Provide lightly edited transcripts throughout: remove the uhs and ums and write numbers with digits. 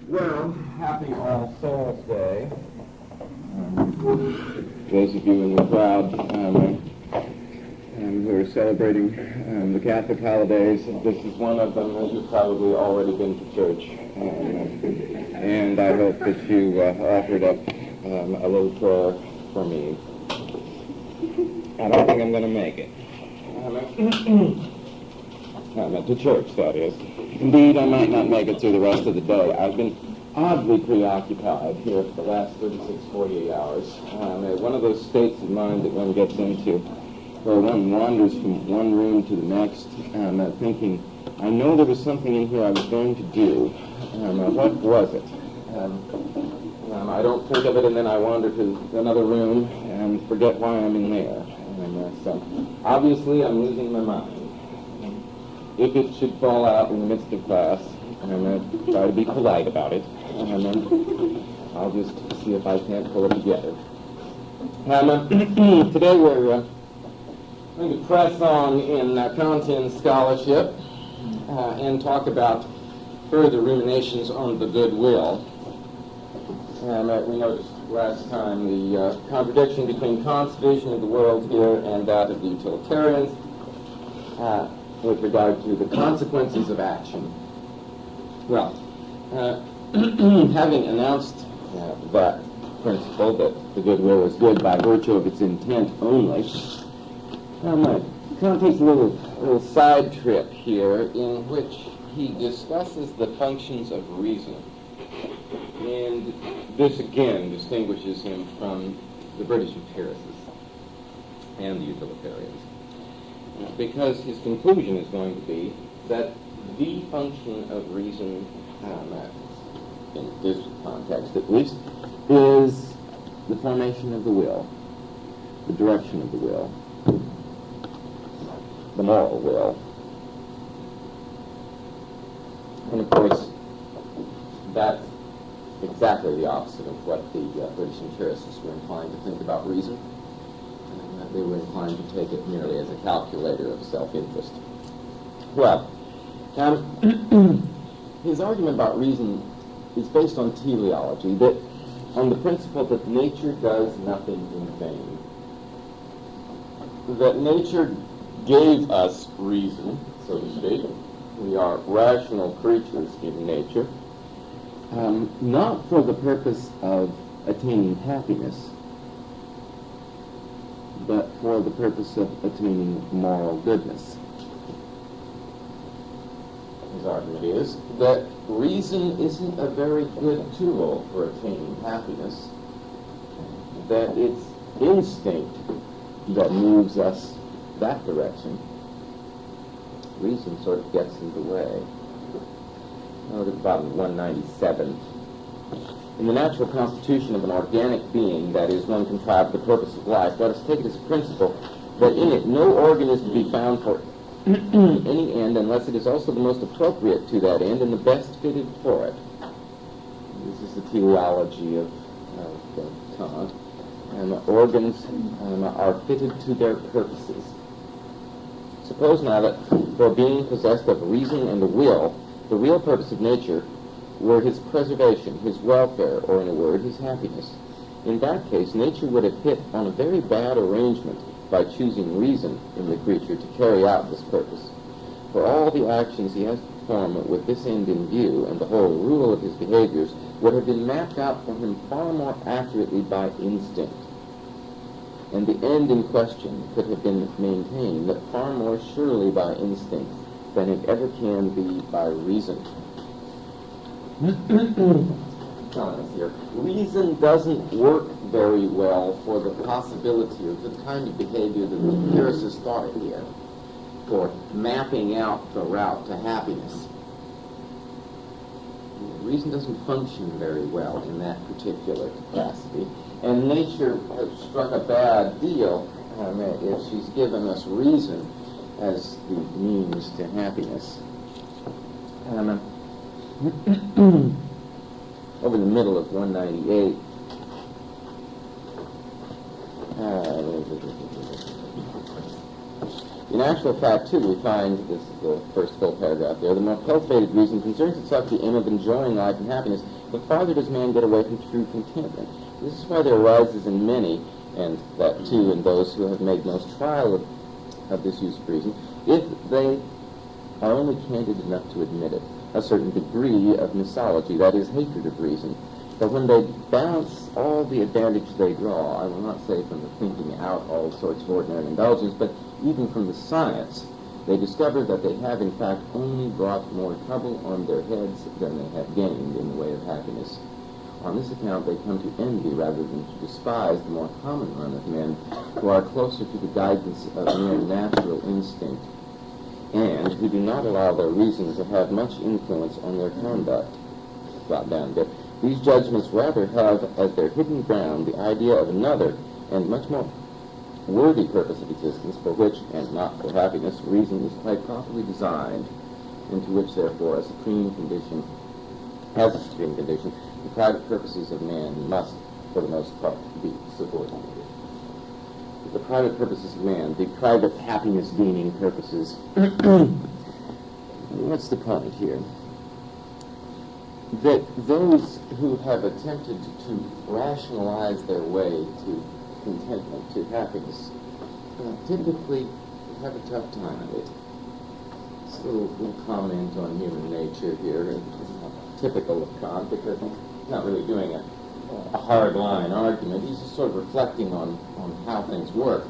Well, happy All Souls Day. Those of you in the crowd who are celebrating the Catholic holidays, this is one of them, as you've probably already been to church. And I hope that you offered up a little prayer for me. I don't think I'm going to make it. To church, that is. Indeed, I might not make it through the rest of the day. I've been oddly preoccupied here for the last 36, 48 hours. One of those states of mind that one gets into, where one wanders from one room to the next, thinking, I know there was something in here I was going to do. What was it? I don't think of it, and then I wander to another room and forget why I'm in there. So obviously, I'm losing my mind. If it should fall out in the midst of class, I'm going to try to be polite about it, and then I'll just see if I can't pull it together. Today we're going to press on in Kantian scholarship and talk about further ruminations on the good will. We noticed last time the contradiction between Kant's vision of the world here and that of the utilitarians with regard to the consequences of action. Well, having announced that principle, that the good will is good by virtue of its intent only, Kant takes a little side trip here in which he discusses the functions of reason. And this again distinguishes him from the British empiricists and the utilitarians, because his conclusion is going to be that the function of reason, in this context at least, is the formation of the will, the direction of the will, the moral will. And of course, that's exactly the opposite of what the British empiricists were inclined to think about reason. They were inclined to take it merely as a calculator of self-interest. Well, his argument about reason is based on teleology, that on the principle that nature does nothing in vain. That nature gave us reason, so to speak. We are rational creatures in nature, not for the purpose of attaining happiness, but for the purpose of attaining moral goodness. His argument is that reason isn't a very good tool for attaining happiness, that it's instinct that moves us that direction. Reason sort of gets in the way. Look at the bottom, 197. In the natural constitution of an organic being, that is, one contrived for the purpose of life, let us take it as a principle that in it no organ is to be found for any end unless it is also the most appropriate to that end and the best fitted for it. This is the teleology of Kant. And organs are fitted to their purposes. Suppose now that for being possessed of reason and a will, the real purpose of nature were his preservation, his welfare, or in a word, his happiness. In that case, nature would have hit on a very bad arrangement by choosing reason in the creature to carry out this purpose. For all the actions he has to perform with this end in view, and the whole rule of his behaviors, would have been mapped out for him far more accurately by instinct. And the end in question could have been maintained far more surely by instinct than it ever can be by reason. Here. Reason doesn't work very well for the possibility of the kind of behavior that the empiricists thought it did, for mapping out the route to happiness. Reason doesn't function very well in that particular capacity, and nature has struck a bad deal if she's given us reason as the means to happiness. Over the middle of 198, in actual fact, too, we find, this is the first full paragraph there, the more cultivated reason concerns itself with the aim of enjoying life and happiness, the farther does man get away from true contentment. This is why there arises in many, and that too in those who have made most trial of this use of reason, if they are only candid enough to admit it, a certain degree of misology, that is, hatred of reason. But when they balance all the advantage they draw, I will not say from the thinking out all sorts of ordinary indulgence, but even from the science, they discover that they have in fact only brought more trouble on their heads than they have gained in the way of happiness. On this account they come to envy rather than to despise the more common run of men who are closer to the guidance of mere natural instinct, and who do not allow their reason to have much influence on their conduct. Drop down a bit. These judgments rather have as their hidden ground the idea of another and much more worthy purpose of existence, for which, and not for happiness, reason is quite properly designed, and to which, therefore, as a supreme condition, the private purposes of man must, for the most part, be subordinated. The private purposes of man, the private happiness-gaining purposes, what's the point here? That those who have attempted to rationalize their way to contentment, to happiness, typically have a tough time of it. It's a little comment on human nature here, typical of Kant, because he's not really doing a hard-line argument. He's just sort of reflecting on how things work.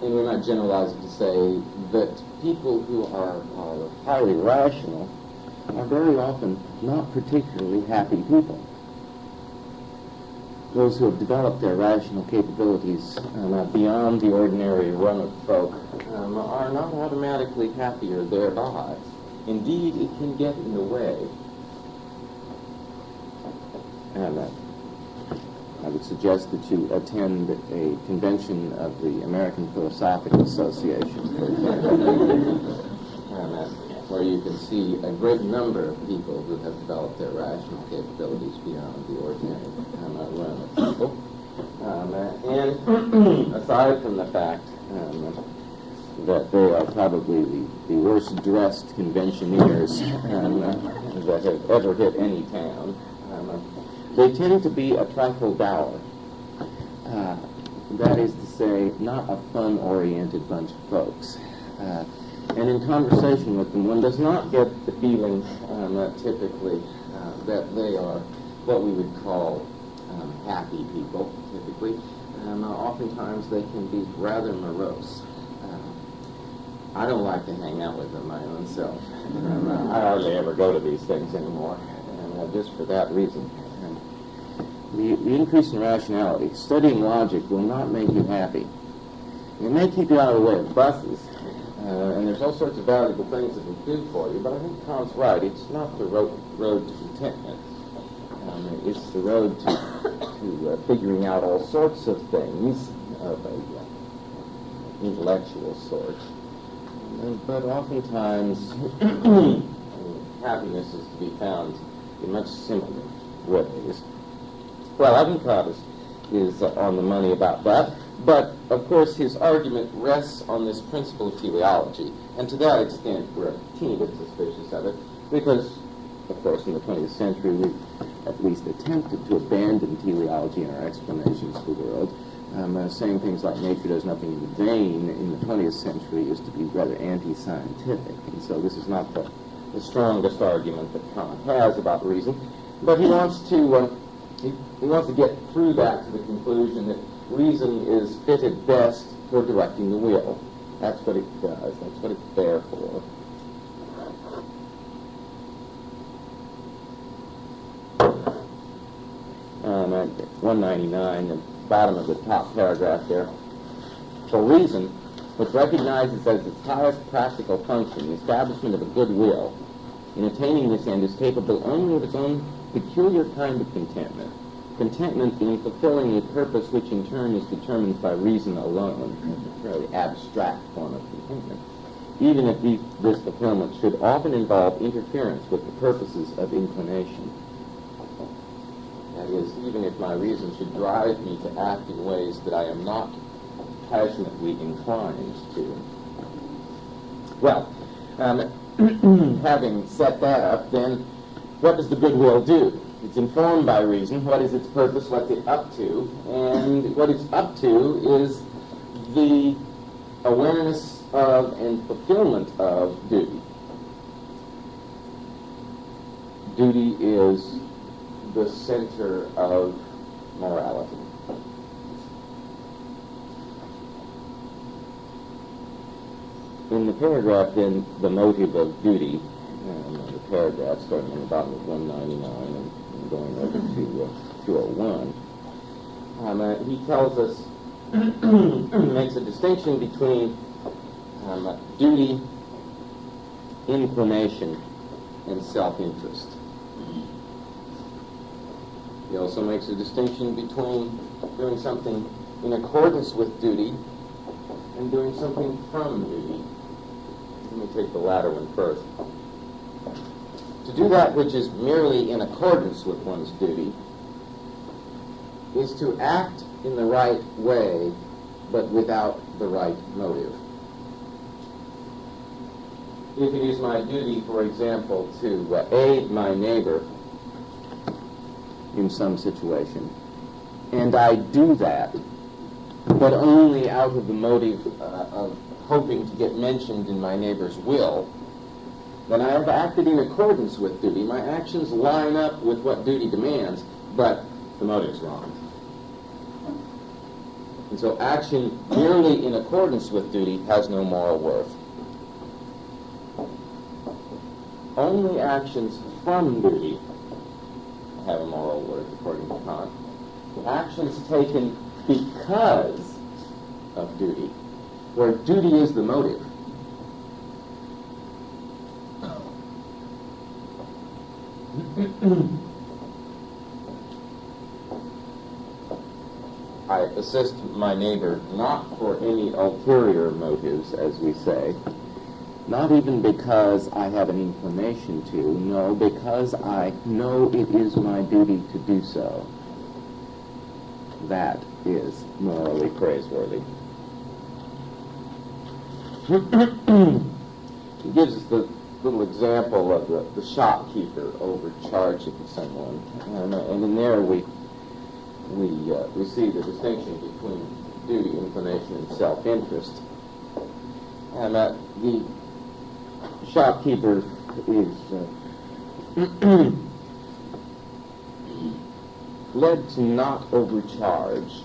And we're not generalizing to say that people who are highly rational are very often not particularly happy people. Those who have developed their rational capabilities beyond the ordinary run of folk are not automatically happier thereby. Indeed, it can get in the way. And I would suggest that you attend a convention of the American Philosophical Association, for example, where you can see a great number of people who have developed their rational capabilities beyond the ordinary run of people. And aside from the fact that they are probably the worst-dressed conventioneers that have ever hit any town, they tend to be a trifle dour. That is to say, not a fun-oriented bunch of folks. And in conversation with them, one does not get the feeling typically that they are what we would call happy people, typically. Oftentimes they can be rather morose. I don't like to hang out with them my own self. I hardly ever go to these things anymore, and just for that reason. The increase in rationality, studying logic, will not make you happy. It may keep you out of the way of buses, and there's all sorts of valuable things it will do for you, but I think Kant's right. It's not the road to contentment. It's the road to figuring out all sorts of things of an intellectual sort. But oftentimes, happiness is to be found in much simpler ways. Well, Avoncadus is on the money about that, but of course his argument rests on this principle of teleology, and to that extent we're a teeny bit suspicious of it, because, of course, in the 20th century we at least attempted to abandon teleology in our explanations of the world. Saying things like nature does nothing in vain in the 20th century is to be rather anti-scientific, and so this is not the strongest argument that Kant has about reason, but he wants to get through that to the conclusion that reason is fitted best for directing the will. That's what it does. That's what it's there for. At 199, the bottom of the top paragraph there. For reason, which recognizes as its highest practical function the establishment of a good will, in attaining this end is capable only of its own peculiar kind of contentment. Contentment in fulfilling a purpose which in turn is determined by reason alone, a fairly abstract form of contentment, even if this fulfillment should often involve interference with the purposes of inclination. That is, even if my reason should drive me to act in ways that I am not passionately inclined to. Well, Having set that up, then what does the goodwill do? It's informed by reason. What is its purpose? What's it up to? And what it's up to is the awareness of and fulfillment of duty. Duty is the center of morality. In the paragraph, then, the motive of duty, the paragraph starting on the bottom of 199 and going over to 201, he tells us, makes a distinction between duty, inclination, and self-interest. He also makes a distinction between doing something in accordance with duty and doing something from duty. Let me take the latter one first. To do that which is merely in accordance with one's duty is to act in the right way, but without the right motive. If it is my duty, for example, to aid my neighbor in some situation, and I do that, but only out of the motive of hoping to get mentioned in my neighbor's will, then I have acted in accordance with duty. My actions line up with what duty demands, but the motive's wrong. And so action merely in accordance with duty has no moral worth. Only actions from duty have a moral worth, according to Kant. Actions taken because of duty, where duty is the motive. I assist my neighbor not for any ulterior motives, as we say, not even because I have an inclination to, no, because I know it is my duty to do so. That is morally praiseworthy. He gives us the little example of the shopkeeper overcharging someone, and in there we see the distinction between duty, inclination, and self-interest. And the shopkeeper is led to not overcharge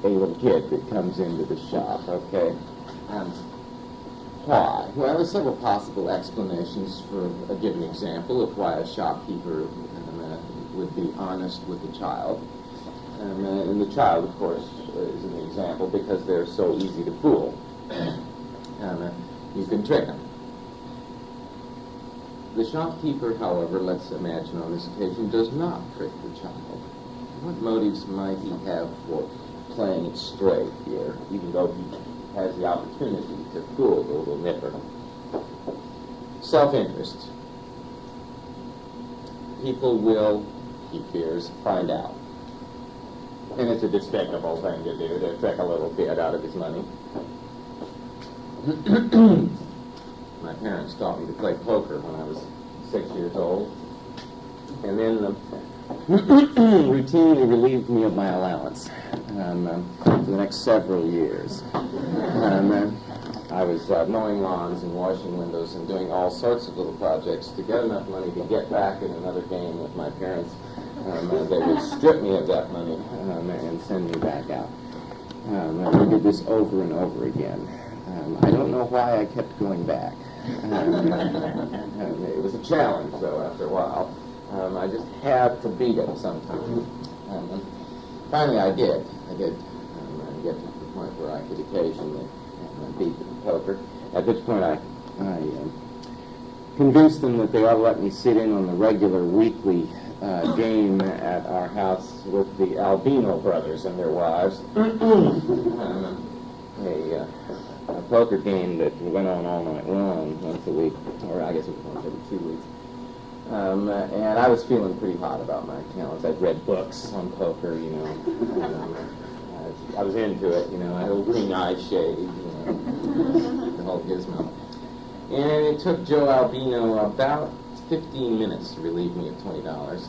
a little kid that comes into the shop, okay? And why? Well, there's several possible explanations for a given example of why a shopkeeper would be honest with the child. And the child, of course, is an example because they're so easy to fool. You can trick them. The shopkeeper, however, let's imagine on this occasion, does not trick the child. What motives might he have for playing it straight here, even though he has the opportunity to fool the little nipper? Self-interest. People will, he fears, find out. And it's a despicable thing to do, to trick a little kid out of his money. My parents taught me to play poker when I was 6 years old, and then routinely relieved me of my allowance for the next several years. I was mowing lawns and washing windows and doing all sorts of little projects to get enough money to get back in another game with my parents. They would strip me of that money and send me back out. We did this over and over again. I don't know why I kept going back. It was a challenge, though, after a while. I just had to beat it sometime. Finally, I did. I get to the point where I could occasionally beat the poker. At which point I convinced them that they ought to let me sit in on the regular weekly game at our house with the Albino brothers and their wives. A poker game that went on all night long, once a week, or I guess it was once every 2 weeks. And I was feeling pretty hot about my talents. I'd read books on poker, you know. I was into it, you know. I had a green eye shade, you know, the whole gizmo. And it took Joe Albino about 15 minutes to relieve me of $20,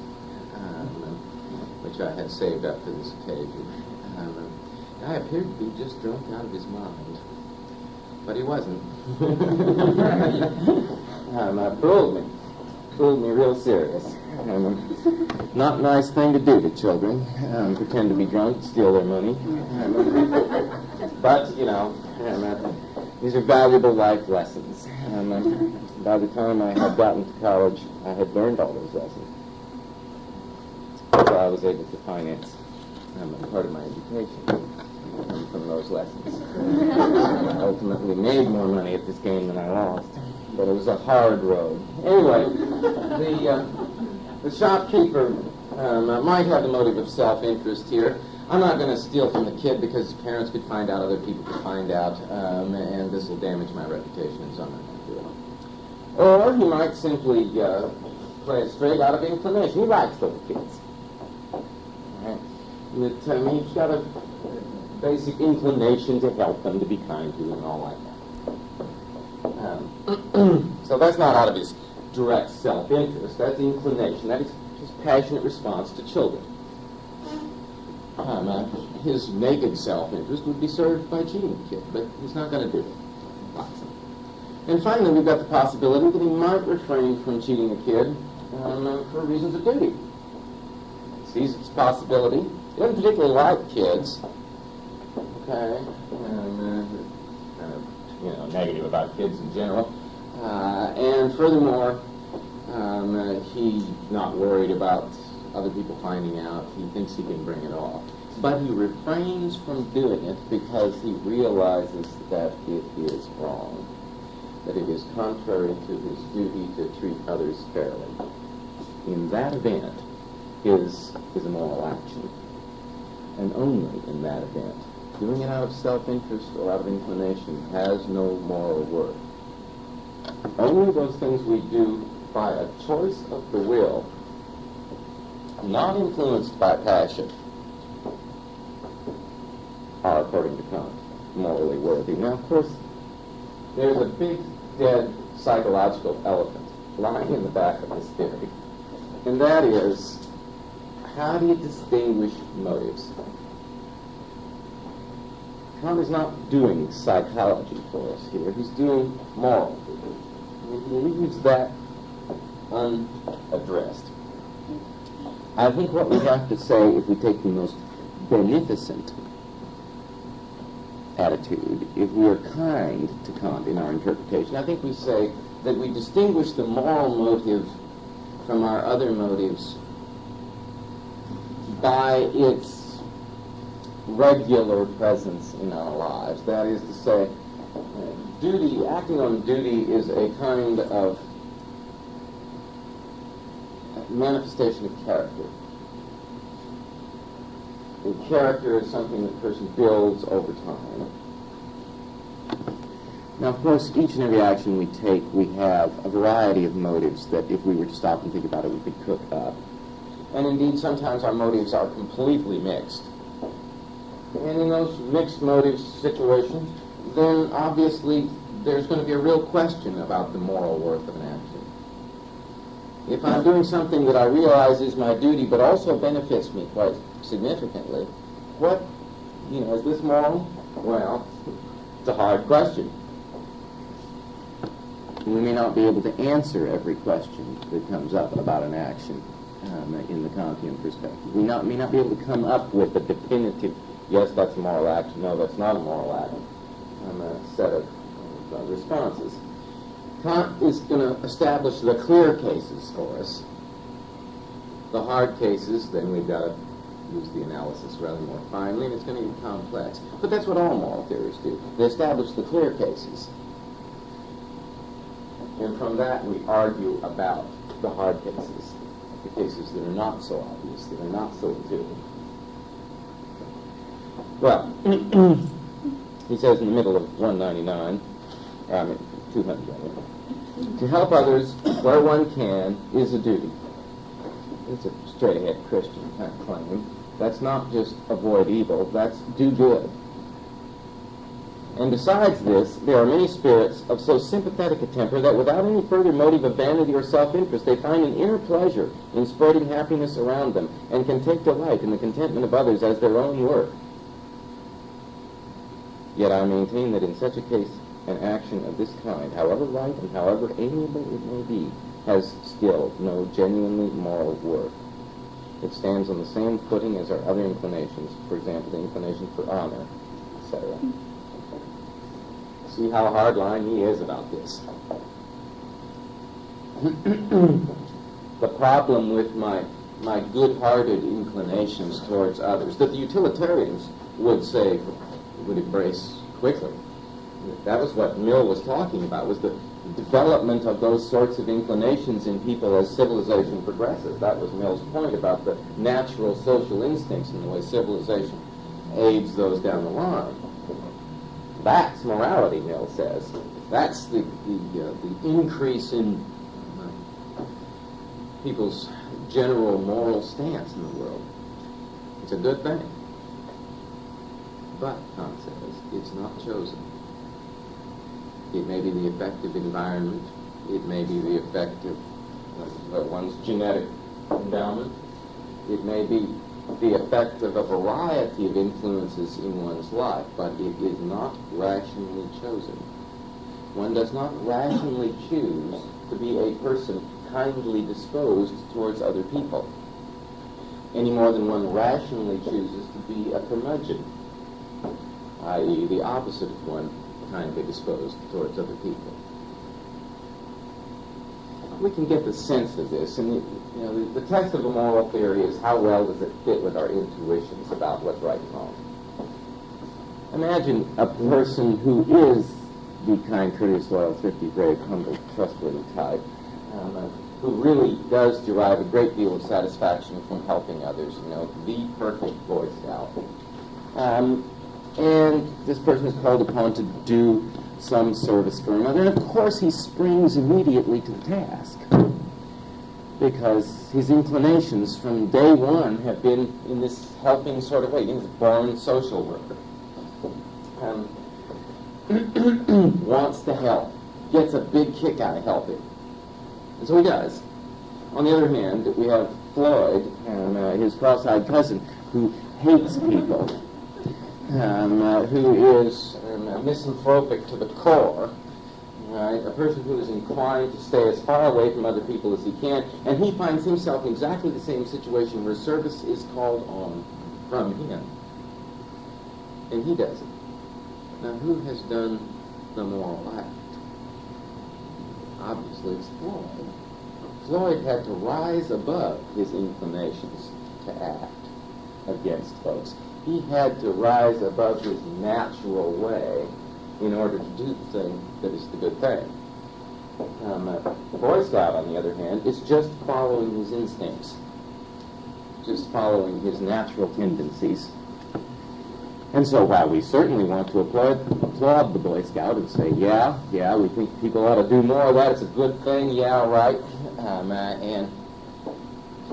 which I had saved up for this occasion. I appeared to be just drunk out of his mind, but he wasn't. Fooled me real serious. Not a nice thing to do to children, pretend to be drunk, steal their money. But, these are valuable life lessons. By the time I had gotten to college, I had learned all those lessons. So I was able to finance part of my education from those lessons. I ultimately made more money at this game than I lost, but it was a hard road. Anyway, the shopkeeper might have the motive of self-interest here. I'm not going to steal from the kid because his parents could find out, other people could find out, and this will damage my reputation, and so I'm not going to do it. Or he might simply play it straight out of inclination. He likes little kids. He's got a basic inclination to help them, to be kind to them, and all like that. So that's not out of his direct self-interest. That's inclination. That is his passionate response to children. His naked self-interest would be served by cheating the kid, but he's not going to do it. And finally, we've got the possibility that he might refrain from cheating a kid for reasons of duty. He sees its possibility. He doesn't particularly like kids. Okay, kind of, negative about kids in general. And furthermore, he's not worried about other people finding out. He thinks he can bring it off. But he refrains from doing it because he realizes that it is wrong, that it is contrary to his duty to treat others fairly. In that event, is a moral action. And only in that event. Doing it out of self-interest or out of inclination has no moral worth. Only those things we do by a choice of the will, not influenced by passion, are, according to Kant, morally worthy. Now, of course, there's a big, dead psychological elephant lying in the back of this theory, and that is, how do you distinguish motives? Kant is not doing psychology for us here. He's doing moral. He leaves that unaddressed. I think what we have to say, if we take the most beneficent attitude, if we are kind to Kant in our interpretation, I think we say that we distinguish the moral motive from our other motives by its regular presence in our lives. That is to say, duty, acting on duty is a kind of manifestation of character. And character is something that a person builds over time. Now, of course, each and every action we take, we have a variety of motives that, if we were to stop and think about it, we could cook up. And indeed, sometimes our motives are completely mixed. And in those mixed motives situations, then obviously there's going to be a real question about the moral worth of an action. If I'm doing something that I realize is my duty but also benefits me quite significantly, is this moral? Well, it's a hard question. We may not be able to answer every question that comes up about an action in the Kantian perspective. We may not be able to come up with a definitive, yes, that's a moral act, no, that's not a moral act, a set of responses. Kant is going to establish the clear cases for us. The hard cases, then we've got to use the analysis rather more finely, and it's going to get complex. But that's what all moral theories do. They establish the clear cases. And from that we argue about the hard cases, the cases that are not so obvious, that are not so intuitive. Well, he says in the middle of 199, 200, to help others where one can is a duty. It's a straight-ahead Christian kind of claim. That's not just avoid evil, that's do good. And besides this, there are many spirits of so sympathetic a temper that without any further motive of vanity or self-interest, they find an inner pleasure in spreading happiness around them, and can take delight in the contentment of others as their own work. Yet I maintain that in such a case, an action of this kind, however right and however amiable it may be, has still no genuinely moral worth. It stands on the same footing as our other inclinations, for example, the inclination for honor, etc. See how hardline he is about this. The problem with my good-hearted inclinations towards others, that the utilitarians would say, would embrace quickly. That was what Mill was talking about, was the development of those sorts of inclinations in people as civilization progresses. That was Mill's point about the natural social instincts and the way civilization aids those down the line. That's morality, Mill says. That's the increase in people's general moral stance in the world. It's a good thing. But, Kant says, it's not chosen. It may be the effect of environment. It may be the effect of one's genetic endowment. It may be the effect of a variety of influences in one's life, but it is not rationally chosen. One does not rationally choose to be a person kindly disposed towards other people, any more than one rationally chooses to be a curmudgeon, i.e. the opposite of one kindly disposed towards other people. We can get the sense of this, and the test of a moral theory is how well does it fit with our intuitions about what's right and wrong. Imagine a person who is the kind, courteous, loyal, thrifty, brave, humble, trustworthy type, who really does derive a great deal of satisfaction from helping others, the perfect Boy Scout. And this person is called upon to do some service for another, and of course he springs immediately to the task, because his inclinations from day one have been in this helping sort of way. He's a born social worker. Wants to help, gets a big kick out of helping. And so he does. On the other hand, we have Floyd, his cross-eyed cousin, who hates people, who is misanthropic to the core, right? A person who is inclined to stay as far away from other people as he can, and he finds himself in exactly the same situation where service is called on from him, and he does it. Now, who has done the moral act? Obviously, it's Floyd. Floyd had to rise above his inclinations to act against folks. He had to rise above his natural way in order to do the thing that is the good thing. The Boy Scout, on the other hand, is just following his instincts, just following his natural tendencies. And so while we certainly want to applaud the Boy Scout and say, yeah, we think people ought to do more of that, it's a good thing, yeah, right, and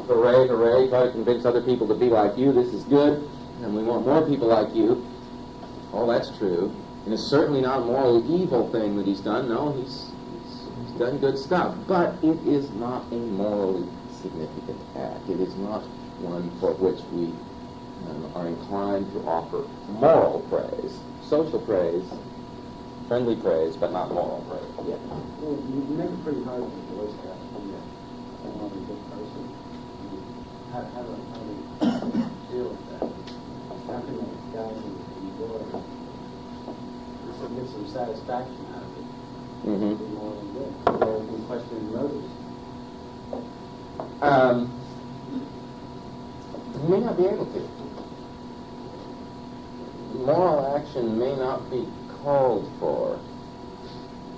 hooray, hooray, try to convince other people to be like you, this is good, and we want more people like you. All that's true. And it's certainly not a morally evil thing that he's done. No, he's done good stuff. But it is not a morally significant act. It is not one for which we are inclined to offer moral praise. Social praise, friendly praise, but not moral praise. Yeah. Well, you make it pretty hard with the Boy Scouts when you're a good person. How do you deal with that? How can those guys enjoy get some satisfaction out of it? Mm-hmm. Be more than good. Rather than questioning motives. You may not be able to. Moral action may not be called for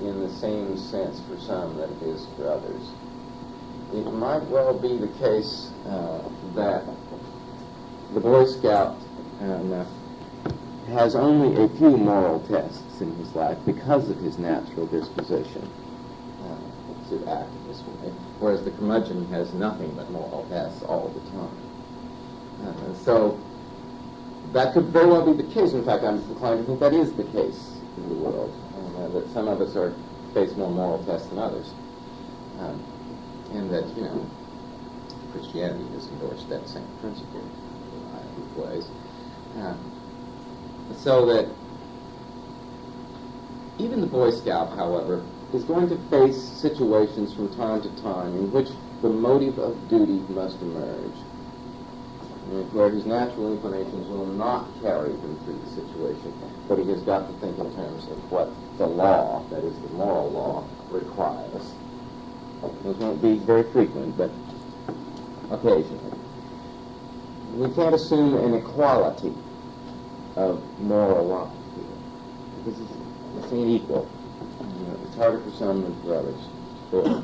in the same sense for some that it is for others. It might well be the case that the Boy Scout has only a few moral tests in his life because of his natural disposition to act in this way, whereas the curmudgeon has nothing but moral tests all the time. So that could very well be the case. In fact, I'm inclined to think that is the case in the world, and that some of us face more moral tests than others, and that, Christianity has endorsed that same principle in a variety of ways. So that even the Boy Scout, however, is going to face situations from time to time in which the motive of duty must emerge, where his natural inclinations will not carry him through the situation, but he has got to think in terms of what the law, that is the moral law, requires. Those won't be very frequent, but occasionally. We can't assume an equality of moral life here, because it's ain't equal. It's harder for some than for others. Sure.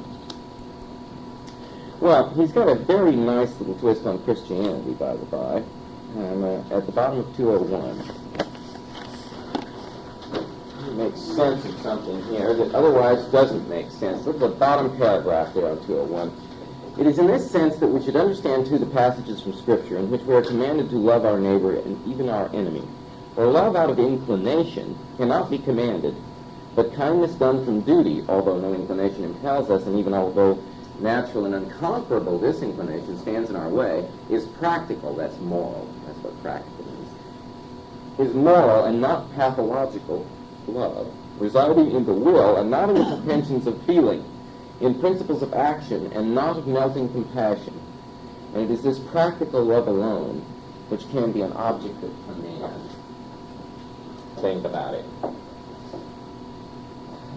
Well, he's got a very nice little twist on Christianity, by the by. At the bottom of 201, he makes sense of something here that otherwise doesn't make sense. Look at the bottom paragraph there on 201. It is in this sense that we should understand, too, the passages from Scripture in which we are commanded to love our neighbor and even our enemy. For love out of inclination cannot be commanded, but kindness done from duty, although no inclination impels us, and even although natural and unconquerable disinclination stands in our way, is practical. That's moral. That's what practical means. Is moral and not pathological love, residing in the will and not in the pretensions of feeling, in principles of action and not of melting compassion. And it is this practical love alone which can be an object of command. Think about it.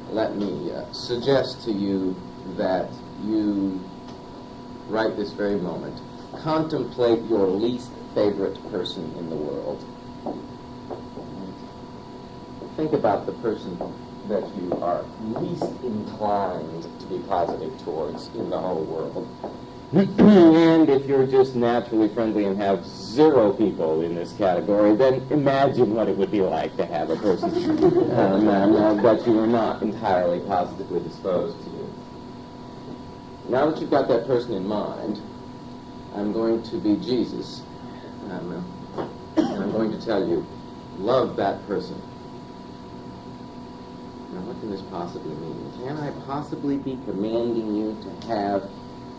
Let me suggest to you that you, right this very moment, contemplate your least favorite person in the world. Think about the person that you are least inclined to be positive towards in the whole world. And if you're just naturally friendly and have zero people in this category, then imagine what it would be like to have a person that you are not entirely positively disposed to. Now that you've got that person in mind, I'm going to be Jesus, and I'm going to tell you, love that person. Now, what can this possibly mean? Can I possibly be commanding you to have,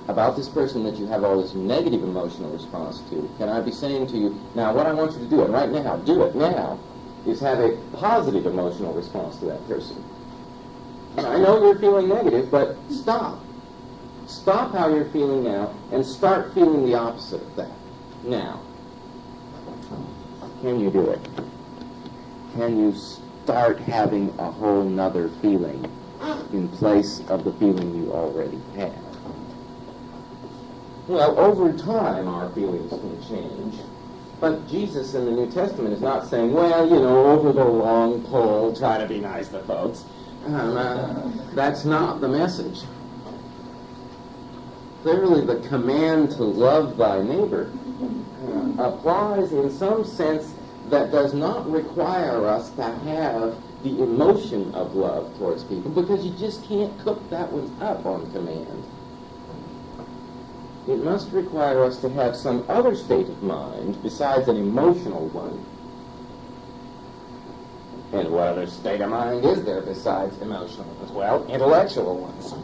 about this person that you have all this negative emotional response to, can I be saying to you, now what I want you to do, and right now, do it now, is have a positive emotional response to that person. And I know you're feeling negative, but stop. Stop how you're feeling now, and start feeling the opposite of that. Now, can you do it? Can you start having a whole nother feeling in place of the feeling you already have? Well, over time, our feelings can change. But Jesus in the New Testament is not saying, well, over the long pole, try to be nice to folks. That's not the message. Clearly, the command to love thy neighbor applies in some sense that does not require us to have the emotion of love towards people, because you just can't cook that one up on command. It must require us to have some other state of mind besides an emotional one. And what other state of mind is there besides emotional ones? Well, intellectual ones.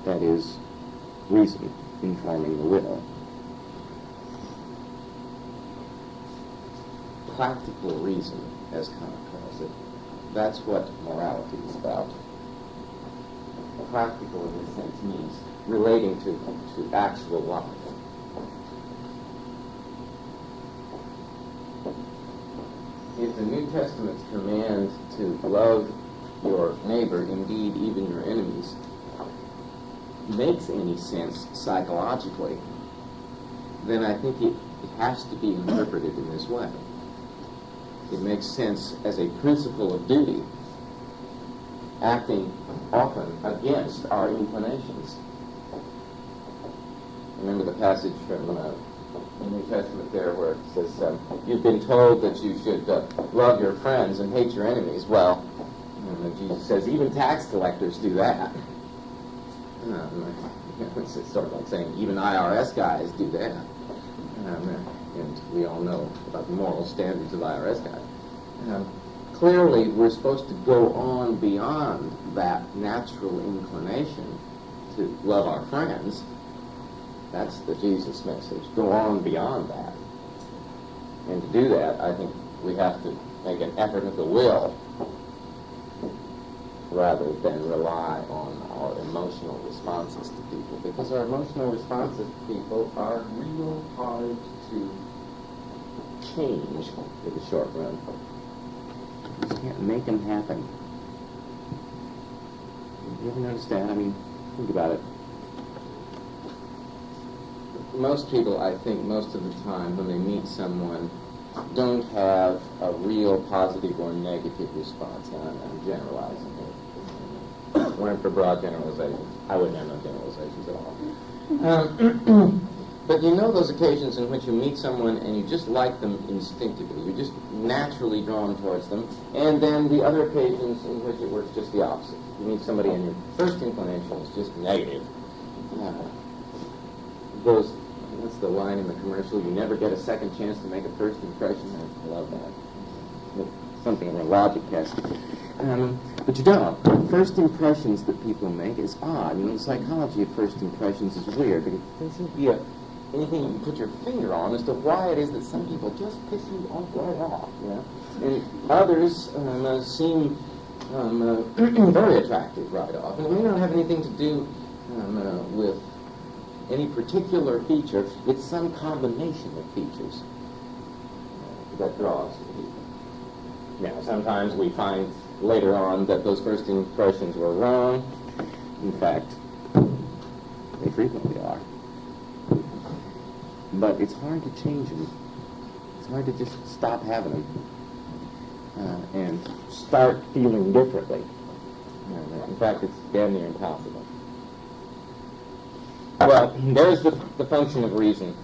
That is, reason informing the will. Practical reason, as Kant calls it. That's what morality is about. Practical, in this sense, means relating to actual life. If the New Testament's command to love your neighbor, indeed even your enemies, makes any sense psychologically, then I think it has to be interpreted in this way. It makes sense as a principle of duty, acting often against our inclinations. Remember the passage from the New Testament there where it says, you've been told that you should love your friends and hate your enemies. Well, Jesus says even tax collectors do that. It's sort of like saying even IRS guys do that. and we all know about the moral standards of IRS guys. Clearly, we're supposed to go on beyond that natural inclination to love our friends. That's the Jesus message. Go on beyond that. And to do that, I think we have to make an effort of the will rather than rely on our emotional responses to people, because our emotional responses to people are real hard to change in the short run. You just can't make them happen. You ever notice that? I mean, think about it. Most people, I think, most of the time, when they meet someone, don't have a real positive or negative response. Now, I'm generalizing here. We're for broad generalizations. I wouldn't have no generalizations at all. But you know those occasions in which you meet someone and you just like them instinctively. You're just naturally drawn towards them. And then the other occasions in which it works just the opposite. You meet somebody and your first inclination is just negative. That's the line in the commercial, you never get a second chance to make a first impression. I love that. It's something of a logic test. But you don't. First impressions that people make is odd. You know, the psychology of first impressions is weird, because there doesn't seem to be anything you can put your finger on as to why it is that some people just piss you right off, you know? And others seem very attractive right off. And it may not have anything to do with any particular feature. It's some combination of features that draws people. Now, sometimes we find later on that those first impressions were wrong. In fact, they frequently are. But it's hard to change them. It's hard to just stop having them and start feeling differently. In fact, it's damn near impossible. Well, there's the function of reason.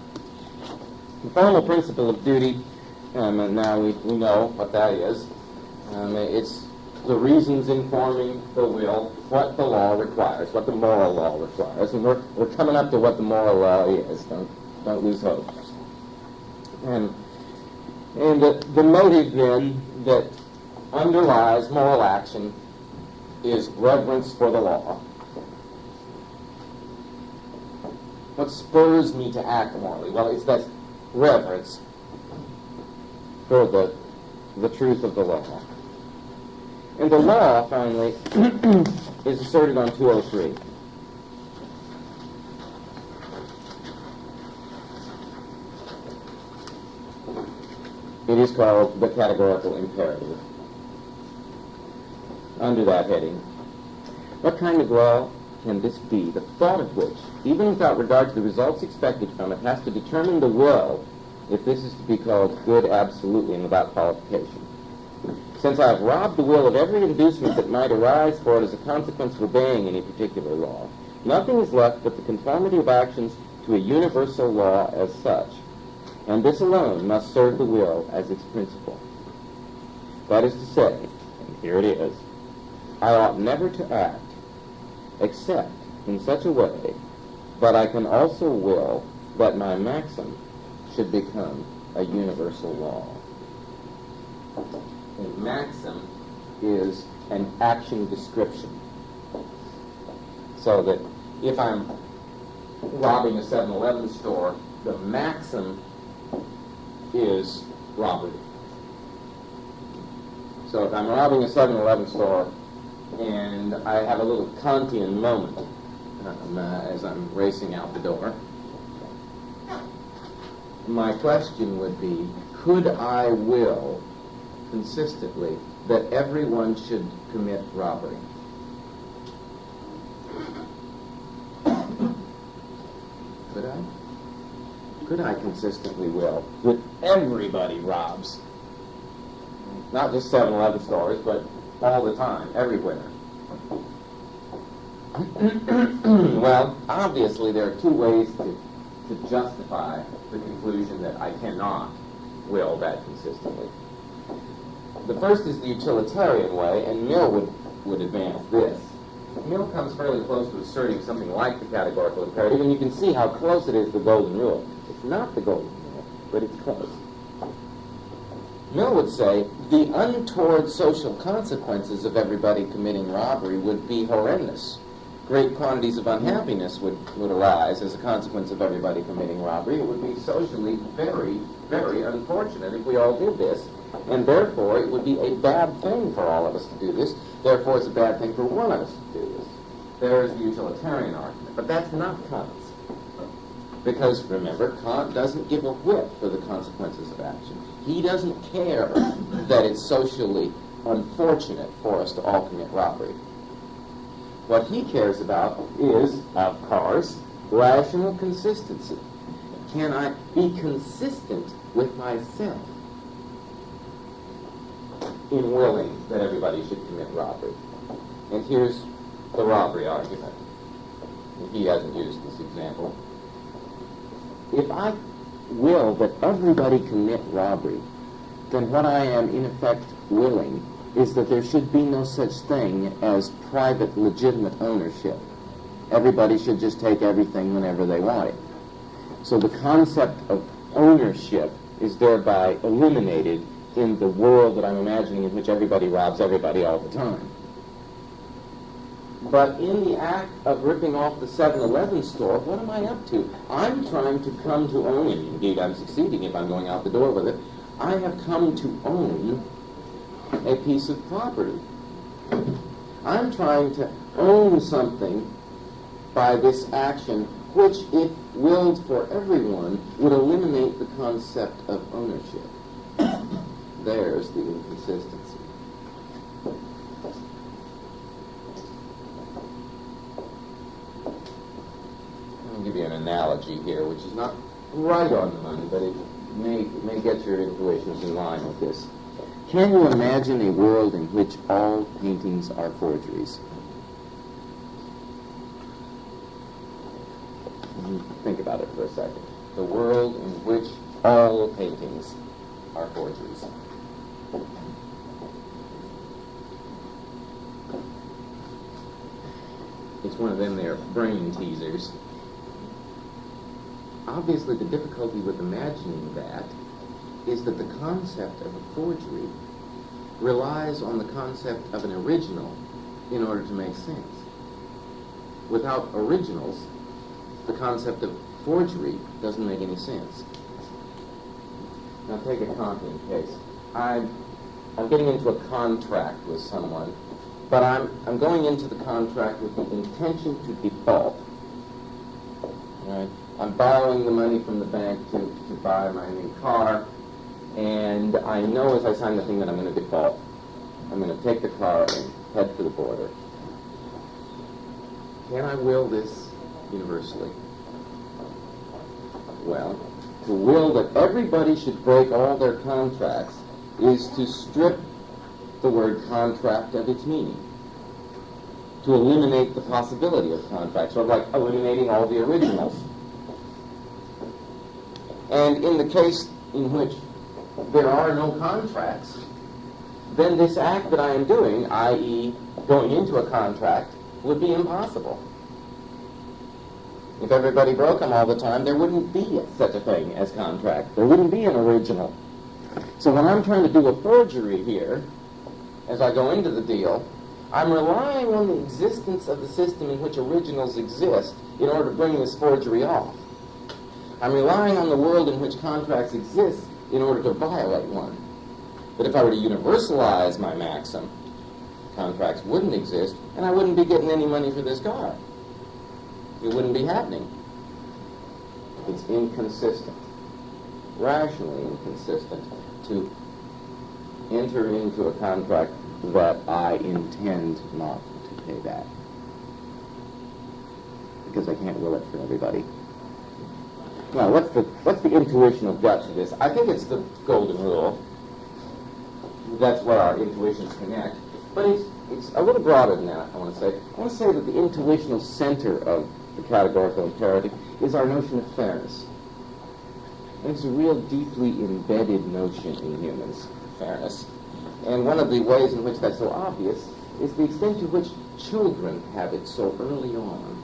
The formal principle of duty, and now we know what that is. It's the reasons informing the will, what the law requires, what the moral law requires. And we're coming up to what the moral law is. Don't lose hope. And the motive, then, that underlies moral action is reverence for the law. What spurs me to act morally? Well, it's that reverence for the truth of the law. And the law, finally, is asserted on 203. It is called the categorical imperative. Under that heading, what kind of law can this be, the thought of which, even without regard to the results expected from it, has to determine the will, if this is to be called good absolutely and without qualification? Since I have robbed the will of every inducement that might arise for it as a consequence of obeying any particular law, nothing is left but the conformity of actions to a universal law as such, and this alone must serve the will as its principle. That is to say, and here it is, I ought never to act except in such a way that I can also will that my maxim should become a universal law. A maxim is an action description. So that if I'm robbing a 7-Eleven store, the maxim is robbery. So if I'm robbing a 7-Eleven store and I have a little Kantian moment as I'm racing out the door, my question would be, could I will consistently that everyone should commit robbery? Could I? Could I consistently will that everybody robs? Not just 7-Eleven stores, but all the time, everywhere. Well, obviously there are two ways to justify the conclusion that I cannot will that consistently. The first is the utilitarian way, and Mill would advance this. Mill comes fairly close to asserting something like the categorical imperative, and you can see how close it is to the golden rule. It's not the golden rule. but it's close. Mill would say the untoward social consequences of everybody committing robbery would be horrendous. Great quantities of unhappiness would arise as a consequence of everybody committing robbery. It would be socially very, very unfortunate if we all did this, and therefore it would be a bad thing for all of us to do this. Therefore it's a bad thing for one of us to do this. There's the utilitarian argument, but that's not Kant's. Because, remember, Kant doesn't give a whit for the consequences of action. He doesn't care that it's socially unfortunate for us to all commit robbery. What he cares about is, of course, rational consistency. Can I be consistent with myself in willing that everybody should commit robbery? And here's the robbery argument. He hasn't used this example. If I will that everybody commit robbery, then what I am in effect willing is that there should be no such thing as private legitimate ownership. Everybody should just take everything whenever they want it. So the concept of ownership is thereby eliminated in the world that I'm imagining in which everybody robs everybody all the time. But in the act of ripping off the 7-Eleven store, what am I up to? I'm trying to come to own, and indeed I'm succeeding if I'm going out the door with it, I have come to own a piece of property. I'm trying to own something by this action which, if willed for everyone, would eliminate the concept of ownership. There's the inconsistency. I'll give you an analogy here, which is not right on the money, but it may get your intuitions in line with this. Can you imagine a world in which all paintings are forgeries? Think about it for a second. The world in which all paintings are forgeries. It's one of them there brain teasers. Obviously, the difficulty with imagining that is that the concept of a forgery relies on the concept of an original in order to make sense. Without originals, the concept of forgery doesn't make any sense. Now take a Kantian case. I'm getting into a contract with someone, but I'm going into the contract with the intention to default. Right? I'm borrowing the money from the bank to buy my new car, and I know as I sign the thing that I'm going to default. I'm going to take the car and head for the border. Can I will this universally? Well, to will that everybody should break all their contracts is to strip the word contract of its meaning, to eliminate the possibility of contract, sort of like eliminating all the originals. And in the case in which there are no contracts, then this act that I am doing, i.e. going into a contract, would be impossible. If everybody broke them all the time, there wouldn't be such a thing as contract. There wouldn't be an original. So when I'm trying to do a forgery here, as I go into the deal, I'm relying on the existence of the system in which originals exist in order to bring this forgery off. I'm relying on the world in which contracts exist in order to violate one. But if I were to universalize my maxim, contracts wouldn't exist, and I wouldn't be getting any money for this car. It wouldn't be happening. It's inconsistent, rationally inconsistent, to enter into a contract that I intend not to pay back, because I can't will it for everybody. Now, what's the intuitional guts of this? I think it's the golden rule. That's where our intuitions connect. But it's a little broader than that, I want to say. I want to say that the intuitional center of the categorical imperative is our notion of fairness. And it's a real deeply embedded notion in humans, fairness. And one of the ways in which that's so obvious is the extent to which children have it so early on.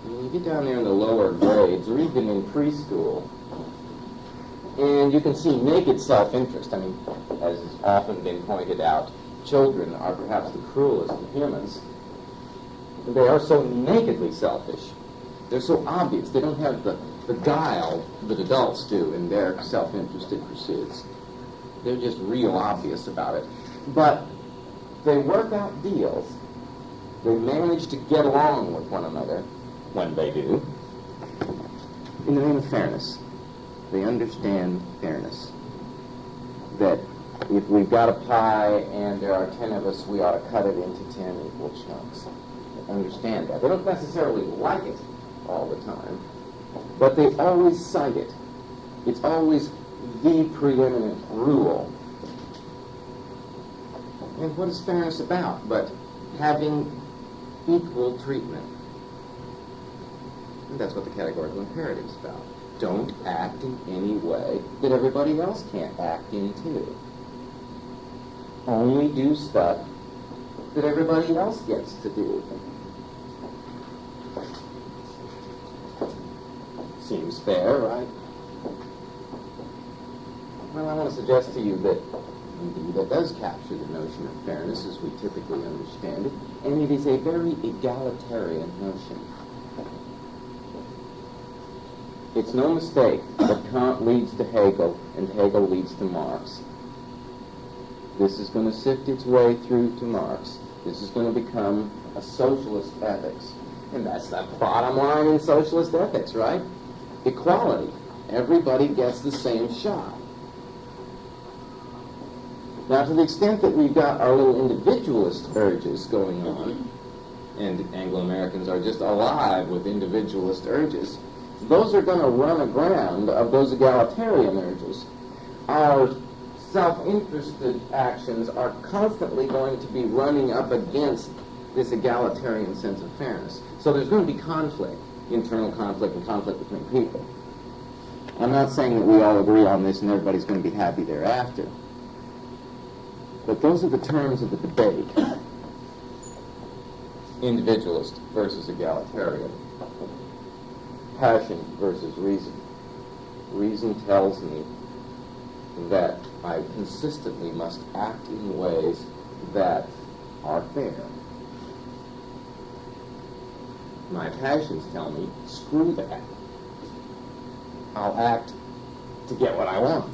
When you get down there in the lower grades, or even in preschool, and you can see naked self-interest. I mean, as has often been pointed out, children are perhaps the cruelest of humans. They are so nakedly selfish. They're so obvious. They don't have the guile that adults do in their self-interested pursuits. They're just real obvious about it. But they work out deals. They manage to get along with one another, when they do, in the name of fairness. They understand fairness. That if we've got a pie and there are 10 of us, we ought to cut it into 10 equal chunks. They understand that. They don't necessarily like it all the time, but they always cite it. It's always the preeminent rule. And what is fairness about but having equal treatment? And that's what the categorical imperative is about. Don't act in any way that everybody else can't act in too. Only do stuff that everybody else gets to do. Seems fair, right? Well, I want to suggest to you that indeed that does capture the notion of fairness as we typically understand it, and it is a very egalitarian notion. It's no mistake that Kant leads to Hegel and Hegel leads to Marx. This is going to sift its way through to Marx. This is going to become a socialist ethics. And that's the bottom line in socialist ethics, right? Equality. Everybody gets the same shot. Now, to the extent that we've got our little individualist urges going on, and Anglo-Americans are just alive with individualist urges, those are going to run aground of those egalitarian urges. Our self-interested actions are constantly going to be running up against this egalitarian sense of fairness. So there's going to be conflict, internal conflict and conflict between people. I'm not saying that we all agree on this and everybody's going to be happy thereafter. But those are the terms of the debate. Individualist versus egalitarian. Passion versus reason. Reason tells me that I consistently must act in ways that are fair. My passions tell me, screw that. I'll act to get what I want.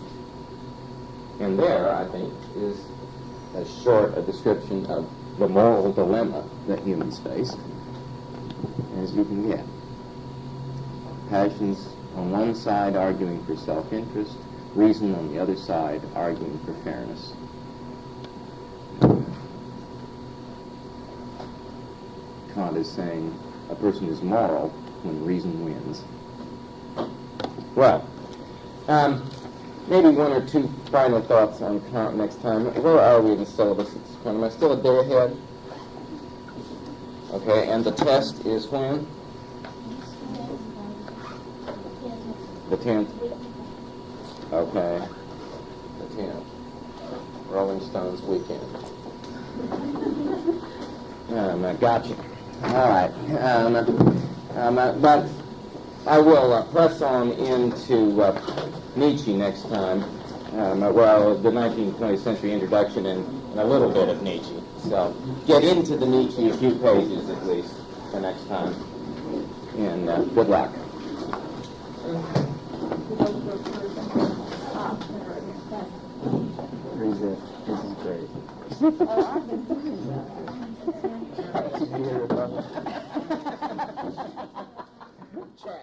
And there, I think, is as short a description of the moral dilemma that humans face as you can get. Passions on one side arguing for self-interest, reason on the other side arguing for fairness. Kant is saying a person is moral when reason wins. Well, maybe one or two final thoughts on Kant next time. Where are we in the syllabus at this point? Am I still a day ahead? Okay, and the test is when? The 10th. Okay. The 10th. Rolling Stones weekend. I got you. All right. But I will press on into Nietzsche next time. The 19th, 20th century introduction and a little bit of Nietzsche. So get into the Nietzsche a few pages at least for next time. And good luck. This is great. Oh, I've been doing that. Check.